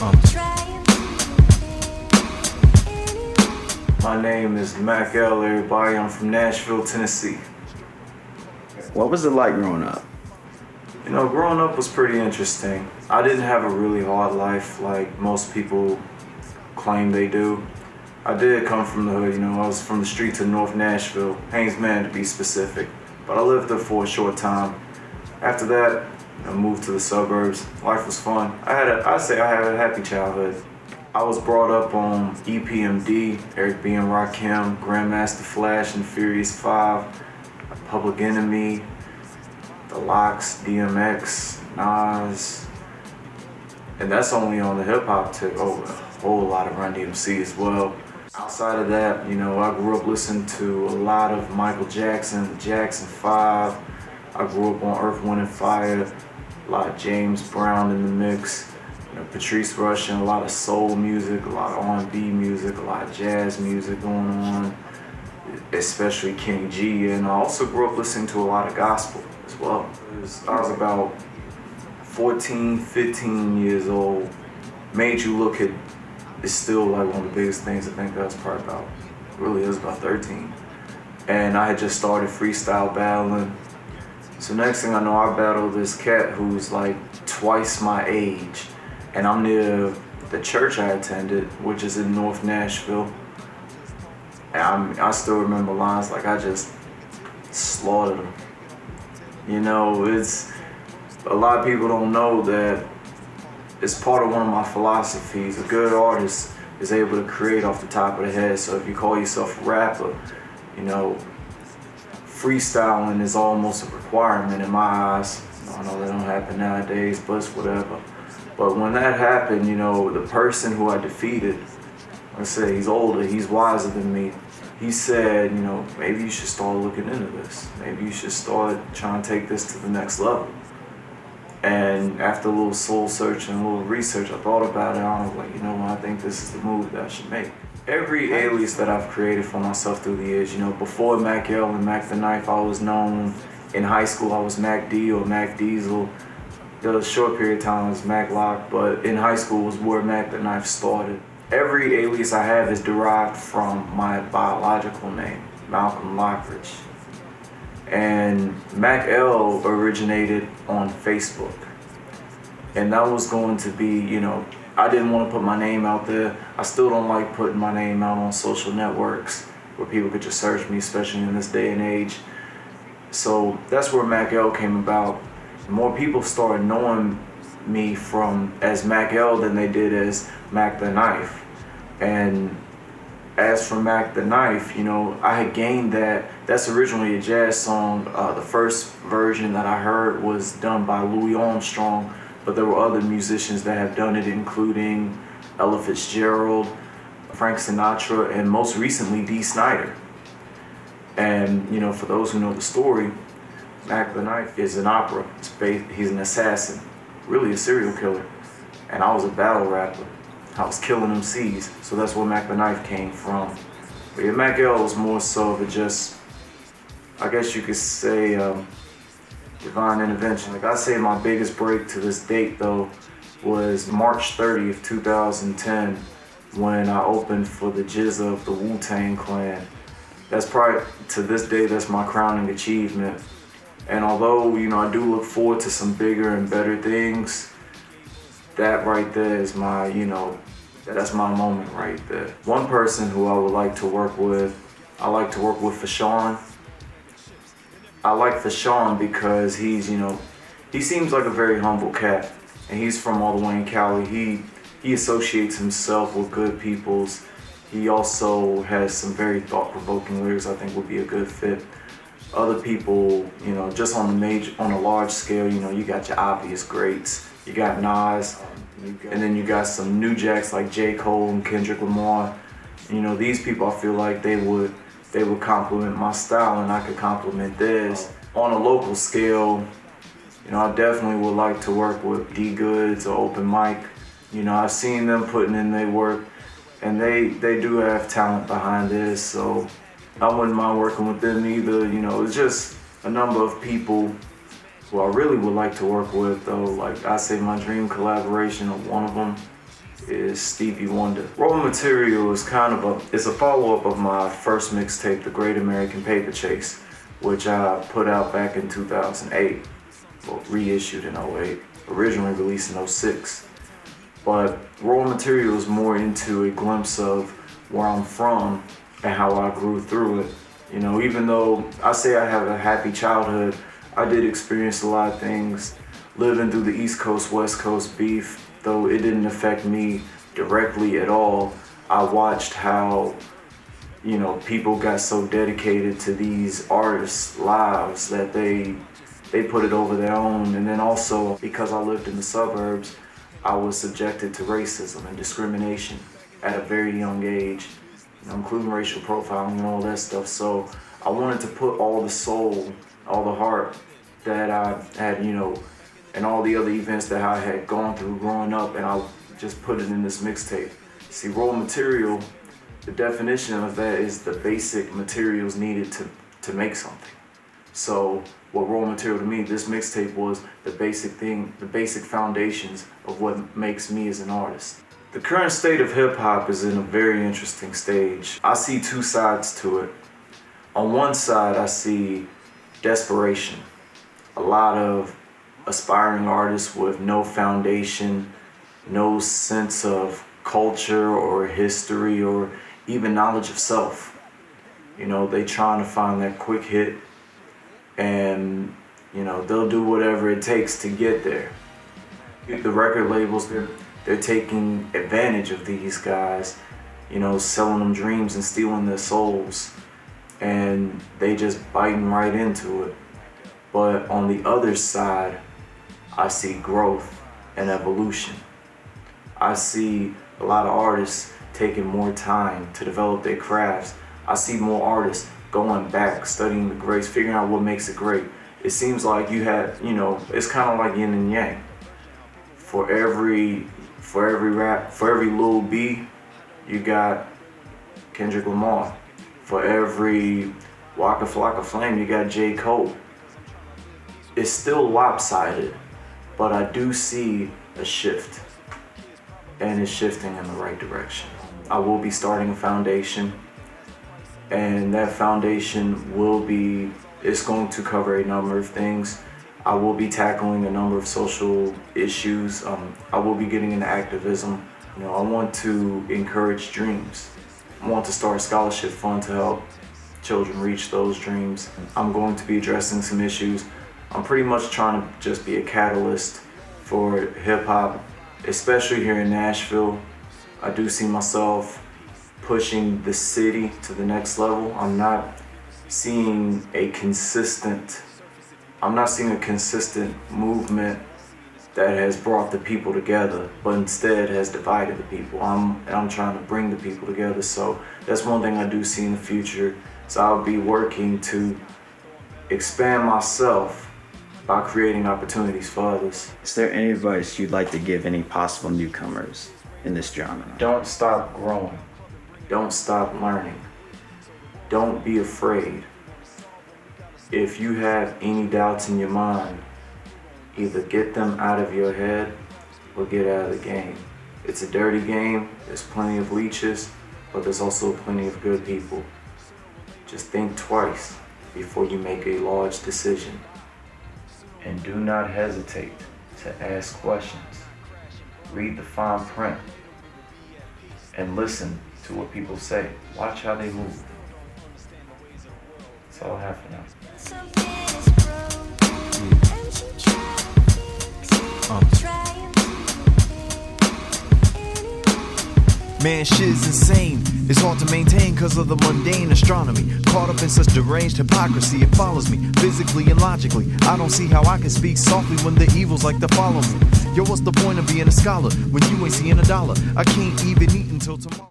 My name is Mac L, everybody. I'm from Nashville, Tennessee. What was it like growing up? You know, growing up was pretty interesting. I didn't have a really hard life like most people claim they do. I did come from the hood, you know, I was from the streets of North Nashville, Haynes Man to be specific. But I lived there for a short time. After that, I moved to the suburbs. Life was fun. I'd say I had a happy childhood. I was brought up on EPMD, Eric B. and Rakim, Grandmaster Flash and Furious 5, Public Enemy, The Lox, DMX, Nas. And that's only on the hip hop tip. Oh, a whole lot of Run DMC as well. Outside of that, you know, I grew up listening to a lot of Michael Jackson, Jackson 5. I grew up on Earth, Wind and Fire, a lot of James Brown in the mix. You know, Patrice Rushen, a lot of soul music, a lot of R&B music, a lot of jazz music going on, especially Kenny G. And I also grew up listening to a lot of gospel as well. I was about 14, 15 years old. Made You Look It is still like one of the biggest things. I think that's probably about, really is about 13. And I had just started freestyle battling. So next thing I know, I battled this cat who's like twice my age. And I'm near the church I attended, which is in North Nashville. And I still remember lines like I just slaughtered him. You know, it's a lot of people don't know that it's part of one of my philosophies. A good artist is able to create off the top of the head. So if you call yourself a rapper, you know, freestyling is almost a requirement in my eyes. I know that don't happen nowadays, but it's whatever. But when that happened, you know, the person who I defeated, I say he's older, he's wiser than me. He said, you know, maybe you should start looking into this. Maybe you should start trying to take this to the next level. And after a little soul searching, a little research, I thought about it. I was like, you know what, I think this is the move that I should make. Every alias that I've created for myself through the years, you know, before Mac L and Mac the Knife, I was known in high school, I was Mac D or Mac Diesel. There was a short period of time I was Mac Lock, but in high school was where Mac the Knife started. Every alias I have is derived from my biological name, Malcolm Lockridge. And Mac L originated on Facebook. And that was going to be, you know, I didn't want to put my name out there. I still don't like putting my name out on social networks where people could just search me, especially in this day and age. So that's where Mac L came about. More people started knowing me as Mac L than they did as Mac the Knife. And as for Mac the Knife, you know, I had gained that. That's originally a jazz song. The first version that I heard was done by Louis Armstrong, but there were other musicians that have done it, including Ella Fitzgerald, Frank Sinatra, and most recently Dee Snider. And, you know, for those who know the story, Mac the Knife is an opera. He's an assassin, really a serial killer. And I was a battle rapper. I was killing MCs, so that's where Mac the Knife came from. But yeah, Mac L was more so of a just, I guess you could say, divine intervention. Like I say my biggest break to this date though was March 30th, 2010, when I opened for the GZA of the Wu-Tang Clan. That's probably, to this day, that's my crowning achievement. And although, you know, I do look forward to some bigger and better things, that right there is my, you know, that's my moment right there. One person who I would like to work with, I like to work with Fashawn. I like Fashawn because he's, you know, he seems like a very humble cat. And he's from all the way in Cali. He associates himself with good peoples. He also has some very thought-provoking lyrics I think would be a good fit. Other people, you know, just on a large scale, you know, you got your obvious greats. You got Nas, and then you got some new jacks like J. Cole and Kendrick Lamar. You know, these people, I feel like they would complement my style and I could complement theirs. On a local scale, you know, I definitely would like to work with D Goods or Open Mic. You know, I've seen them putting in their work, and they do have talent behind this, so I wouldn't mind working with them either. You know, it's just a number of people who I really would like to work with, though. Like I say, my dream collaboration of one of them is Stevie Wonder. Raw Material is is a follow-up of my first mixtape, The Great American Paper Chase, which I put out back in 2008, well, reissued in 08, originally released in 06. But Raw Material is more into a glimpse of where I'm from and how I grew through it. You know, even though I say I have a happy childhood, I did experience a lot of things living through the East Coast, West Coast beef. Though it didn't affect me directly at all, I watched how, you know, people got so dedicated to these artists' lives that they put it over their own. And then also, because I lived in the suburbs, I was subjected to racism and discrimination at a very young age, you know, including racial profiling and all that stuff. So I wanted to put all the soul, all the heart that I had, you know, and all the other events that I had gone through growing up, and I just put it in this mixtape. See, raw material, the definition of that is the basic materials needed to make something. So what raw material to me, this mixtape was the basic thing, the basic foundations of what makes me as an artist. The current state of hip hop is in a very interesting stage. I see two sides to it. On one side, I see desperation. A lot of aspiring artists with no foundation, no sense of culture or history or even knowledge of self. You know, they trying to find that quick hit, and you know, they'll do whatever it takes to get there. The record labels, they're taking advantage of these guys, you know, selling them dreams and stealing their souls, and they just biting right into it. But on the other side, I see growth and evolution. I see a lot of artists taking more time to develop their crafts. I see more artists going back, studying the greats, figuring out what makes it great. It seems like you have, you know, it's kind of like yin and yang. For every Lil B, you got Kendrick Lamar. For every Waka Flocka Flame, you got J. Cole. It's still lopsided, but I do see a shift, and it's shifting in the right direction. I will be starting a foundation, and that foundation it's going to cover a number of things. I will be tackling a number of social issues. I will be getting into activism. You know, I want to encourage dreams. I want to start a scholarship fund to help children reach those dreams. I'm going to be addressing some issues. I'm pretty much trying to just be a catalyst for hip hop, especially here in Nashville. I do see myself pushing the city to the next level. I'm not seeing a consistent movement that has brought the people together, but instead has divided the people. I'm trying to bring the people together. So that's one thing I do see in the future. So I'll be working to expand myself by creating opportunities for others. Is there any advice you'd like to give any possible newcomers in this genre? Don't stop growing. Don't stop learning. Don't be afraid. If you have any doubts in your mind, either get them out of your head or get out of the game. It's a dirty game. There's plenty of leeches, but there's also plenty of good people. Just think twice before you make a large decision. And do not hesitate to ask questions. Read the fine print and listen to what people say. Watch how they move. That's all I have for now. Man, shit's insane. It's hard to maintain cause of the mundane astronomy. Caught up in such deranged hypocrisy, it follows me physically and logically. I don't see how I can speak softly when the evils like to follow me. Yo, what's the point of being a scholar when you ain't seeing a dollar? I can't even eat until tomorrow.